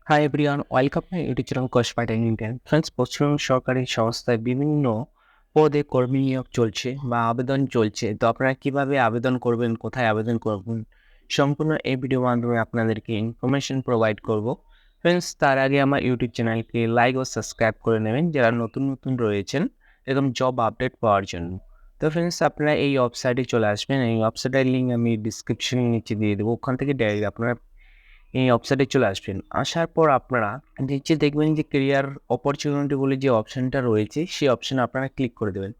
High everyone, welcome my YouTube channel কোর্সপাইট Indian. Friends, Paschimbanga সরকারি সংস্থায় বিভিন্ন পদে কর্মী নিয়োগ চলছে বা আবেদন চলছে। তো আপনারা কিভাবে আবেদন করবেন, কোথায় আবেদন করবেন, সম্পূর্ণ এই ভিডিও মাধ্যমে আপনাদেরকে ইনফরমেশন প্রোভাইড করব। ফ্রেন্ডস, তার আগে আমার ইউটিউব চ্যানেলকে লাইক ও সাবস্ক্রাইব করে নেবেন যারা নতুন নতুন রয়েছেন এরকম জব আপডেট পাওয়ার জন্য। তো ফ্রেন্ডস, আপনারা এই ওয়েবসাইটে চলে আসবেন। এই ওয়েবসাইটের লিঙ্ক আমি ডিসক্রিপশনের নিচে দিয়ে দেবো। ওখান থেকে ডাইরেক্ট আপনারা এই ওয়েবসাইটে চলে আসবেন। আসার পর আপনারা নিচে দেখবেন যে ক্যারিয়ার অপরচুনিটি বলে যে অপশনটা রয়েছে, সেই অপশনে আপনারা ক্লিক করে দেবেন।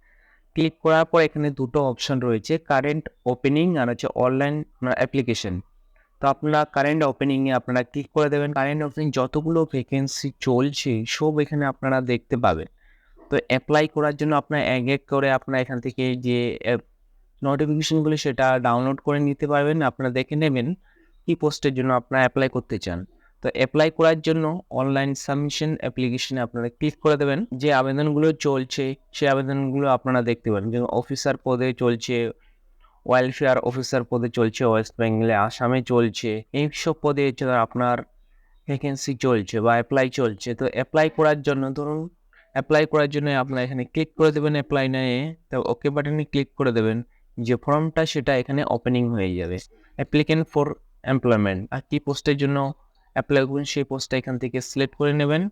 ক্লিক করার পর এখানে দুটো অপশন রয়েছে, কারেন্ট ওপেনিং আর হচ্ছে অনলাইন অ্যাপ্লিকেশন। তো আপনারা কারেন্ট ওপেনিংয়ে আপনারা ক্লিক করে দেবেন। কারেন্ট ওপেনিং যতগুলো ভ্যাকেন্সি চলছে সব এখানে আপনারা দেখতে পাবেন। তো অ্যাপ্লাই করার জন্য আপনার এক এক করে আপনারা এখান থেকে যে নোটিফিকেশনগুলো সেটা ডাউনলোড করে নিতে পারবেন। আপনারা দেখে নেবেন কি পোস্টের জন্য আপনারা অ্যাপ্লাই করতে চান। তো অ্যাপ্লাই করার জন্য অনলাইন সাবমিশন অ্যাপ্লিকেশনে আপনারা ক্লিক করে দেবেন। যে আবেদনগুলো চলছে সেই আবেদনগুলো আপনারা দেখতে পারেন। যেমন অফিসার পদে চলছে, ওয়েলফেয়ার অফিসার পদে চলছে ওয়েস্ট বেঙ্গলে, আসামে চলছে। এইসব পদে আপনার ভ্যাকেন্সি চলছে বা অ্যাপ্লাই চলছে। তো অ্যাপ্লাই করার জন্য ধরুন অ্যাপ্লাই করার জন্য আপনারা এখানে ক্লিক করে দেবেন। অ্যাপ্লাই নিয়ে তো ওকে বাটনে ক্লিক করে দেবেন। যে ফর্মটা সেটা এখানে ওপেনিং হয়ে যাবে। অ্যাপ্লিক্যান্ট ফর এমপ্লয়মেন্ট, আর কি পোস্টের জন্য অ্যাপ্লাই করবেন সেই পোস্টটা এখান থেকে সিলেক্ট করে নেবেন।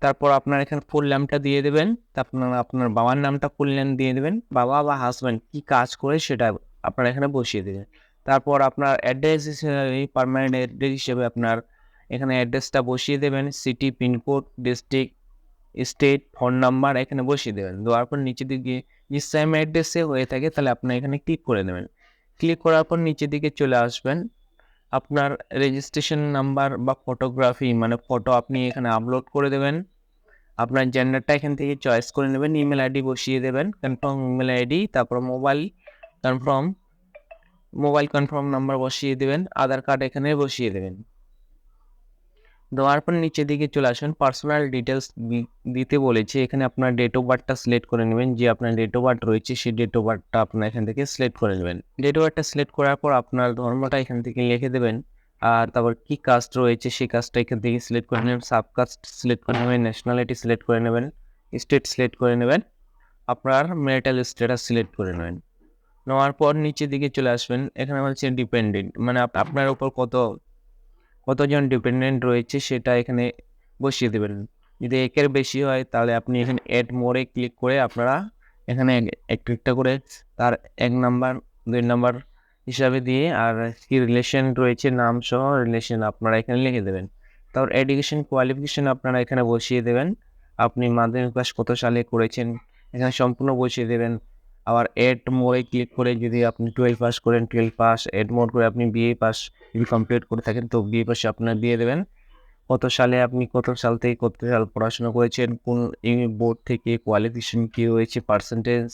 তারপর আপনার এখানে ফুল নামটা দিয়ে দেবেন। তারপর আপনার বাবার নামটা ফুল নেম দিয়ে দেবেন। বাবা বা হাজব্যান্ড কি কাজ করে সেটা আপনারা এখানে বসিয়ে দেবেন। তারপর আপনার অ্যাড্রেস হিসেবে, পার্মানেন্ট অ্যাড্রেস হিসেবে আপনার এখানে অ্যাড্রেসটা বসিয়ে দেবেন। City, pincode, district, state, phone number এখানে বসিয়ে দেবেন। দেওয়ার পর নিচের দিকে যে সেম অ্যাড্রেসে হয়ে থাকে তাহলে আপনার এখানে ক্লিক করে নেবেন। ক্লিক করার পর নিচের দিকে চলে আসবেন। আপনার রেজিস্ট্রেশন নাম্বার বা ফটোগ্রাফি মানে ফটো আপনি এখানে আপলোড করে দেবেন। আপনার জেন্ডারটা এখান থেকে চয়েস করে নেবেন। ইমেল আইডি বসিয়ে দেবেন, কনফার্ম ইমেল আইডি। তারপর কনফার্ম মোবাইল কনফার্ম নাম্বার বসিয়ে দেবেন। আধার কার্ড এখানে বসিয়ে দেবেন। দেওয়ার পর নিচের দিকে চলে আসবেন। পার্সোনাল ডিটেলস দিতে বলেছে, এখানে আপনার ডেট অফ বার্থটা সিলেক্ট করে নেবেন। যে আপনার ডেট অফ বার্থ রয়েছে সেই ডেট অফ বার্থটা আপনার এখান থেকে সিলেক্ট করে নেবেন। ডেট অফ বার্থটা সিলেক্ট করার পর আপনার ধর্মটা এখান থেকে লিখে দেবেন। আর তারপর কি কাস্ট রয়েছে সেই কাস্টটা এখান থেকে সিলেক্ট করে নেবেন। সাবকাস্ট সিলেক্ট করে নেবেন। ন্যাশনালিটি সিলেক্ট করে নেবেন। স্টেট সিলেক্ট করে নেবেন। আপনার ম্যারিটাল স্ট্যাটাস সিলেক্ট করে নেবেন। নেওয়ার পর নিচের দিকে চলে আসবেন। এখানে হচ্ছে ডিপেন্ডেন্ট মানে আপনার উপর কতজন ডিপেন্ডেন্ট রয়েছে সেটা এখানে বসিয়ে দেবেন। যদি একের বেশি হয় তাহলে আপনি এখানে অ্যাড মোরে ক্লিক করে আপনারা এখানে একটা করে তার 1 নাম্বার 2 নাম্বার হিসাবে দিয়ে আর কি রিলেশন রয়েছে নাম সহ রিলেশন আপনারা এখানে লিখে দেবেন। তারপর এডুকেশন কোয়ালিফিকেশন আপনারা এখানে বসিয়ে দেবেন। আপনি মাধ্যমিক পাস কত সালে করেছেন এখানে সম্পূর্ণ বসিয়ে দেবেন। আবার এড মোড়ে ক্লিক করে যদি আপনি 12 পাস করেন 12 পাস, এড মোড করে আপনি বিএ পাস যদি কমপ্লিট করে থাকেন তো বিএ পাশে আপনার দিয়ে দেবেন। কত সালে আপনি কত সাল থেকে কত সাল পড়াশোনা করেছেন, কোন বোর্ড থেকে, কোয়ালিফিকেশন কী রয়েছে, পার্সেন্টেজ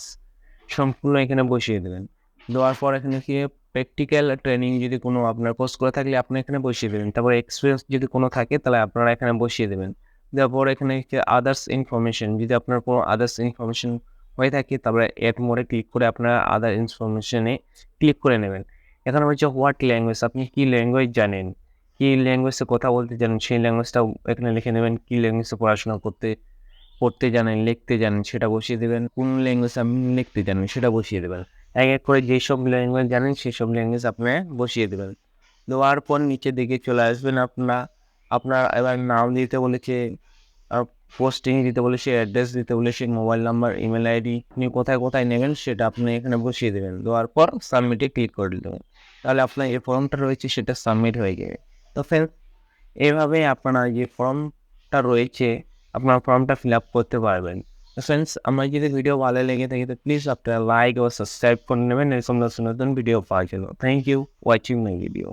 সম্পূর্ণ এখানে বসিয়ে দেবেন। দেওয়ার পর এখানে কি প্র্যাকটিক্যাল ট্রেনিং যদি কোনো আপনার কোর্স করে থাকলে আপনি এখানে বসিয়ে দেবেন। তারপর এক্সপিরিয়েন্স যদি কোনো থাকে তাহলে আপনারা এখানে বসিয়ে দেবেন। দেওয়ার পর এখানে আদার্স ইনফরমেশন, যদি আপনার কোনো আদার্স ইনফরমেশন হয়ে থাকে তারপরে এড মোডে ক্লিক করে আপনারা আদার ইনফরমেশনে ক্লিক করে নেবেন। এখানে হচ্ছে হোয়াট ল্যাঙ্গুয়েজ, আপনি কী ল্যাঙ্গুয়েজ জানেন, কী ল্যাঙ্গুয়েজে কথা বলতে জানেন সেই ল্যাঙ্গুয়েজটাও এখানে লিখে নেবেন। কী ল্যাঙ্গুয়েজে পড়াশোনা পড়তে জানেন, লিখতে জানেন সেটা বসিয়ে দেবেন। কোন ল্যাঙ্গুয়েজ আপনি লিখতে জানেন সেটা বসিয়ে দেবেন। এক এক করে যেসব ল্যাঙ্গুয়েজ জানেন সেসব ল্যাঙ্গুয়েজ আপনি বসিয়ে দেবেন। দেওয়ার পর নিচের দিকে চলে আসবেন। আপনার এবার নাম দিতে বলেছে, আর পোস্টিং দিতে বলেছে, অ্যাড্রেস দিতে বলেছে, মোবাইল নাম্বার, ইমেল আইডি আপনি কোথায় কোথায় নেবেন সেটা আপনি এখানে বসিয়ে দেবেন। দেওয়ার পর সাবমিটে ক্লিক করে দেবেন। তাহলে আপনার যে ফর্মটা রয়েছে সেটা সাবমিট হয়ে যাবে। তো ফ্রেন্ড, এভাবে আপনারা যে ফর্মটা রয়েছে আপনার ফর্মটা ফিল আপ করতে পারবেন। তো ফ্রেন্ডস, আমার যদি ভিডিও ভালো লেগে থাকে তো প্লিজ আপনারা লাইক ও সাবস্ক্রাইব করে নেবেন এরকম নতুন নতুন ভিডিও পাওয়ার জন্য। Thank you watching my video.